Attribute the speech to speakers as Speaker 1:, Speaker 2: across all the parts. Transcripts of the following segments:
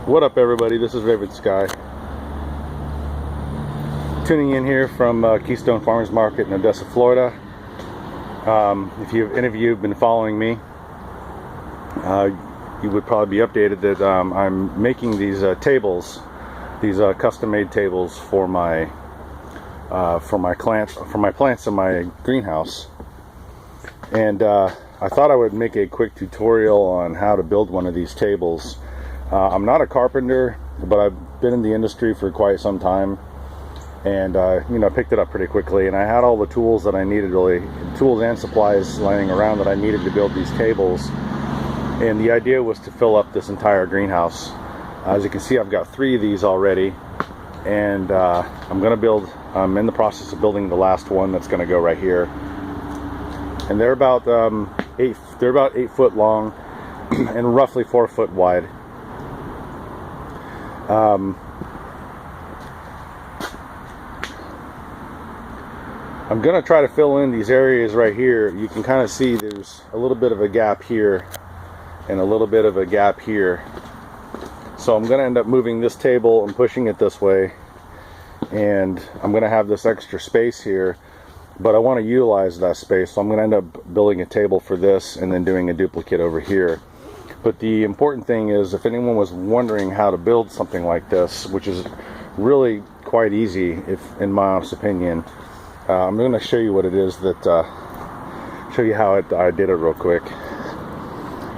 Speaker 1: What up, everybody? This is RavenSky. Tuning in here from Keystone Farmers Market in Odessa, Florida. If any of you have been following me, you would probably be updated that I'm making these tables, these custom-made tables for my plants in my greenhouse. And I thought I would make a quick tutorial on how to build one of these tables. I'm not a carpenter, but I've been in the industry for quite some time, and picked it up pretty quickly. And I had all the tools that I needed, really, tools and supplies laying around that I needed to build these tables. And the idea was to fill up this entire greenhouse. As you can see, I've got 3 of these already, and I'm in the process of building the last one that's going to go right here. And they're about 8 foot long and roughly 4 foot wide. I'm going to try to fill in these areas right here. You can kind of see there's a little bit of a gap here and a little bit of a gap here. So I'm going to end up moving this table and pushing it this way, and I'm going to have this extra space here, but I want to utilize that space, so I'm going to end up building a table for this and then doing a duplicate over here. But the important thing is, if anyone was wondering how to build something like this, which is really quite easy, in my honest opinion, I'm going to show you what it is show you how I did it real quick,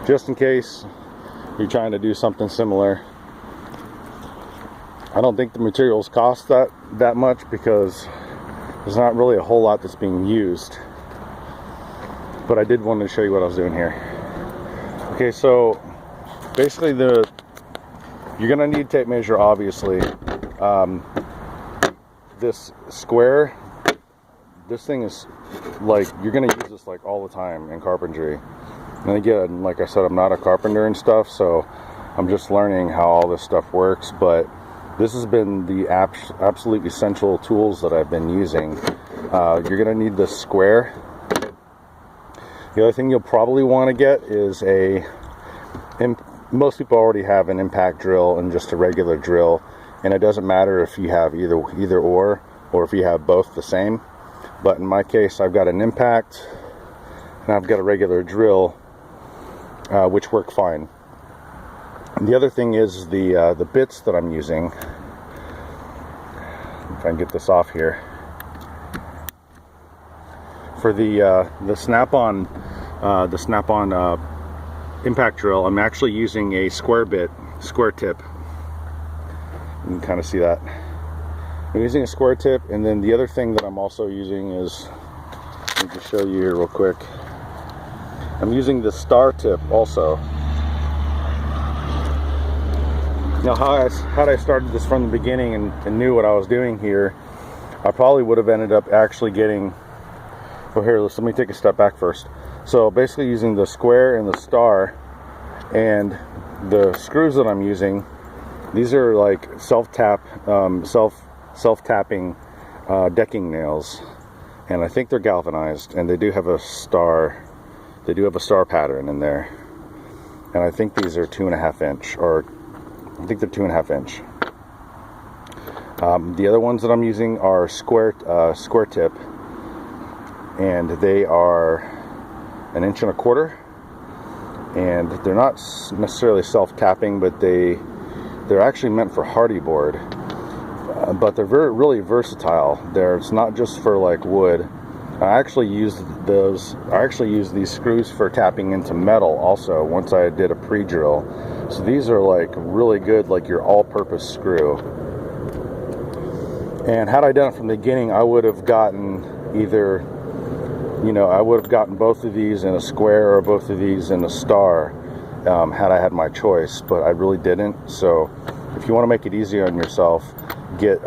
Speaker 1: just in case you're trying to do something similar. I don't think the materials cost that much, because there's not really a whole lot that's being used, but I did want to show you what I was doing here. Okay, so basically you're gonna need tape measure, obviously. This square, this thing is like, you're gonna use this like all the time in carpentry. And again, like I said, I'm not a carpenter and stuff, so I'm just learning how all this stuff works, but this has been the absolute essential tools that I've been using. You're gonna need this square. The other thing you'll probably want to get is most people already have an impact drill and just a regular drill, and it doesn't matter if you have either or if you have both the same. But in my case, I've got an impact and I've got a regular drill, which work fine. And the other thing is the bits that I'm using. If I can get this off here. For the snap-on impact drill, I'm actually using a square tip. You can kind of see that. I'm using a square tip, and then the other thing that I'm also using is, let me just show you here real quick. I'm using the star tip also. Now, had I started this from the beginning and knew what I was doing here, I probably would have ended up actually getting. Well, here, let me take a step back first. So basically, using the square and the star, and the screws that I'm using, these are like self-tapping decking nails, and I think they're galvanized, and they do have a star. They do have a star pattern in there, and I think these are 2.5 inch, or I think they're 2.5 inch. The other ones that I'm using are square tip, and they are 1.25 inches, and they're not necessarily self-tapping, but they're actually meant for hardy board, but they're really versatile. It's not just for like wood. I actually use these screws for tapping into metal also, once I did a pre-drill. So these are like really good, like your all-purpose screw. And had I done it from the beginning, I would have gotten I would have gotten both of these in a square or both of these in a star, had I had my choice, but I really didn't. So if you want to make it easier on yourself, get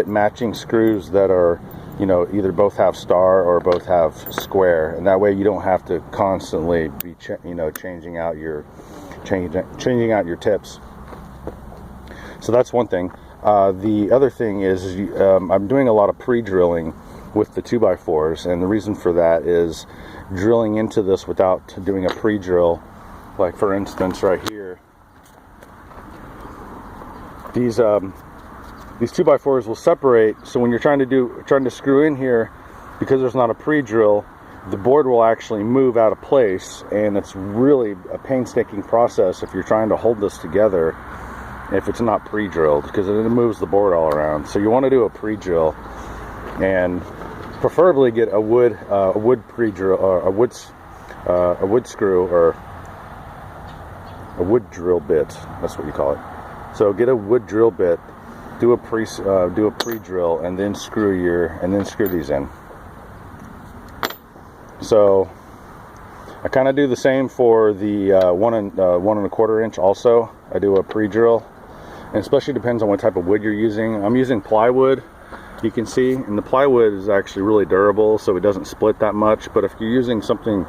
Speaker 1: matching screws that are, either both have star or both have square, and that way you don't have to constantly be changing out your tips. So that's one thing. The other thing is I'm doing a lot of pre-drilling with the 2x4s, and the reason for that is drilling into this without doing a pre-drill, like for instance right here, these 2x4s will separate. So when you're trying to screw in here, because there's not a pre-drill, the board will actually move out of place, and it's really a painstaking process if you're trying to hold this together if it's not pre-drilled, because it moves the board all around. So you want to do a pre-drill, and preferably get a wood pre-drill, or a wood screw, or a wood drill bit. That's what you call it. So get a wood drill bit, do a pre-drill, and then screw these in. So I kind of do the same for the 1 1/4 inch. Also, I do a pre-drill, and especially depends on what type of wood you're using. I'm using plywood, you can see, and the plywood is actually really durable, so it doesn't split that much. But if you're using something,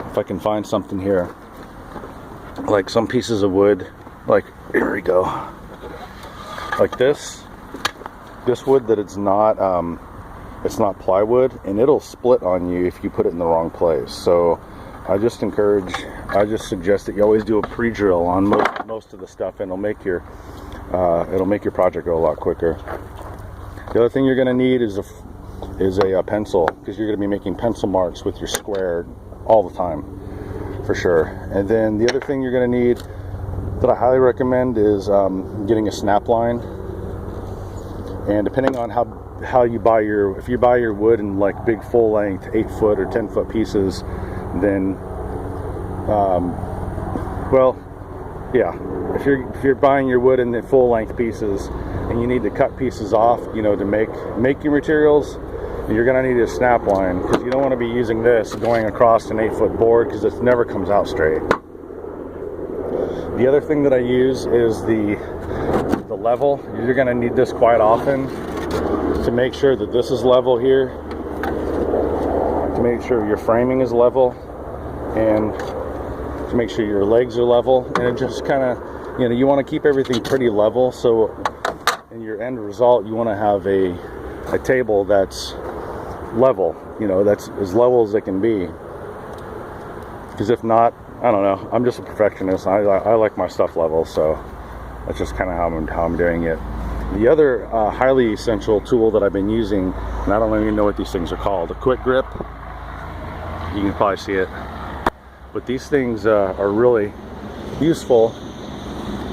Speaker 1: if I can find something here, like some pieces of wood, like, here we go, like this wood that it's not plywood, and it'll split on you if you put it in the wrong place. So I just suggest that you always do a pre-drill on most of the stuff, and it'll make your project go a lot quicker. The other thing you're going to need is a pencil, because you're going to be making pencil marks with your square all the time, for sure. And then the other thing you're going to need that I highly recommend is getting a snap line. And depending on how you buy if you buy your wood in like big full length 8-foot or 10-foot pieces, then if you're buying your wood in the full length pieces and you need to cut pieces off, you know, to make your materials, you're going to need a snap line, because you don't want to be using this going across an 8-foot board, because it never comes out straight. The other thing that I use is the level. You're going to need this quite often to make sure that this is level here, to make sure your framing is level, and to make sure your legs are level. And it just kind of, you know, you want to keep everything pretty level, so in your end result you want to have a table that's level, you know, that's as level as it can be. Because if not, I don't know, I'm just a perfectionist. I like my stuff level, so that's just kind of how I'm doing it. The other highly essential tool that I've been using, and I don't even know what these things are called, a quick grip. You can probably see it. But these things are really useful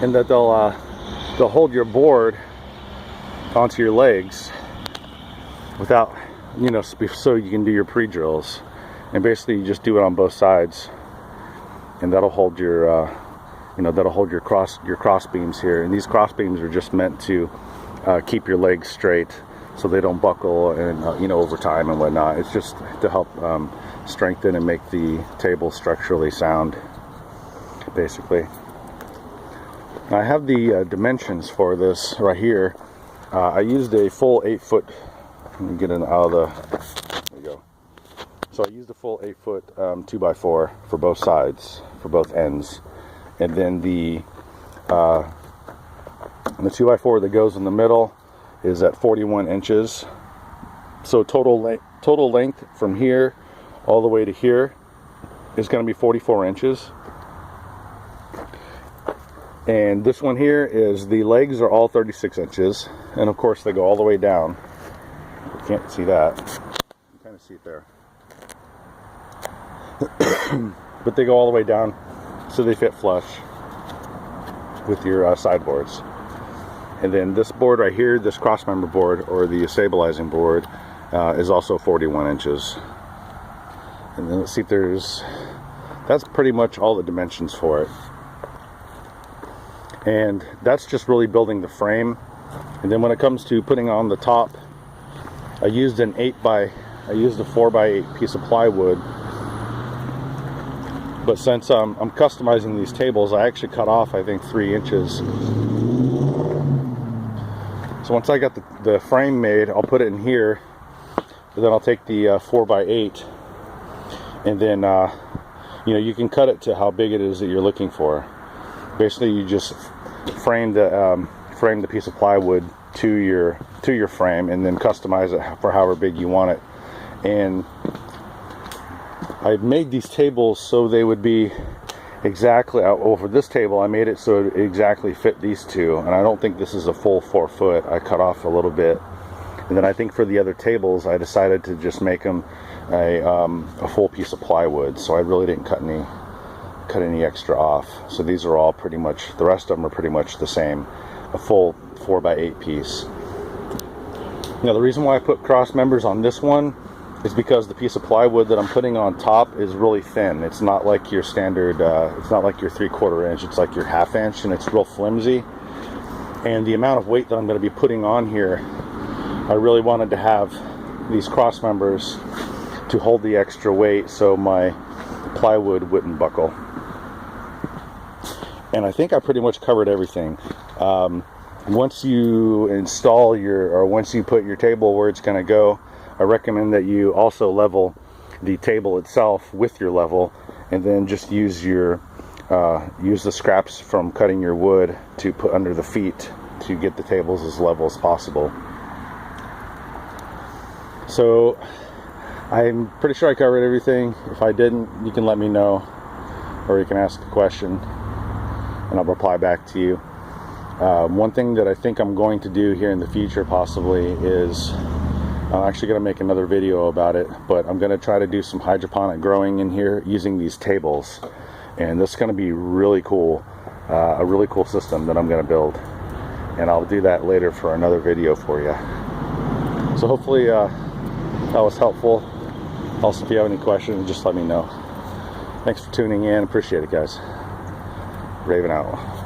Speaker 1: in that they'll hold your board onto your legs without, you know, so you can do your pre-drills. And basically you just do it on both sides, and that'll hold your cross beams here. And these cross beams are just meant to keep your legs straight, so they don't buckle and over time and whatnot. It's just to help strengthen and make the table structurally sound, basically. I have the dimensions for this right here. I used a full 8-foot. Let me get it out of the. There we go. So I used a full 8-foot 2x4 for both sides, for both ends, and then the 2x4 that goes in the middle is at 41 inches. So total length from here all the way to here is going to be 44 inches. And this one here is, the legs are all 36 inches, and of course they go all the way down. You can't see that. You kind of see it there. But they go all the way down, so they fit flush with your sideboards. And then this board right here, this crossmember board, or the stabilizing board, is also 41 inches. And then let's see if that's pretty much all the dimensions for it. And that's just really building the frame. And then when it comes to putting on the top, I used a 4x8 piece of plywood. But since I'm customizing these tables, I actually cut off, I think, 3 inches. So once I got the frame made, I'll put it in here. But then I'll take the 4x8, and then you can cut it to how big it is that you're looking for. Basically, you just frame the piece of plywood to your frame, and then customize it for however big you want it. And I made these tables so they would be exactly, over this table I made it so it exactly fit these two, and I don't think this is a full 4 foot. I cut off a little bit, and then I think for the other tables I decided to just make them a full piece of plywood, so I really didn't cut any extra off. So these are all pretty much, the rest of them are pretty much the same, a full 4x8 piece. Now the reason why I put cross members on this one is because the piece of plywood that I'm putting on top is really thin. It's not like your standard, it's not like your 3/4 inch, it's like your 1/2 inch, and it's real flimsy. And the amount of weight that I'm going to be putting on here, I really wanted to have these cross members to hold the extra weight so my plywood wouldn't buckle. And I think I pretty much covered everything. Once you install once you put your table where it's going to go, I recommend that you also level the table itself with your level, and then just use the scraps from cutting your wood to put under the feet to get the tables as level as possible. So I'm pretty sure I covered everything. If I didn't, you can let me know, or you can ask a question and I'll reply back to you. One thing that I think I'm going to do here in the future possibly is, I'm actually going to make another video about it, but I'm going to try to do some hydroponic growing in here using these tables, and this is going to be really cool, a really cool system that I'm going to build, and I'll do that later for another video for you. So hopefully that was helpful. Also, if you have any questions, just let me know. Thanks for tuning in. Appreciate it, guys. Raven out.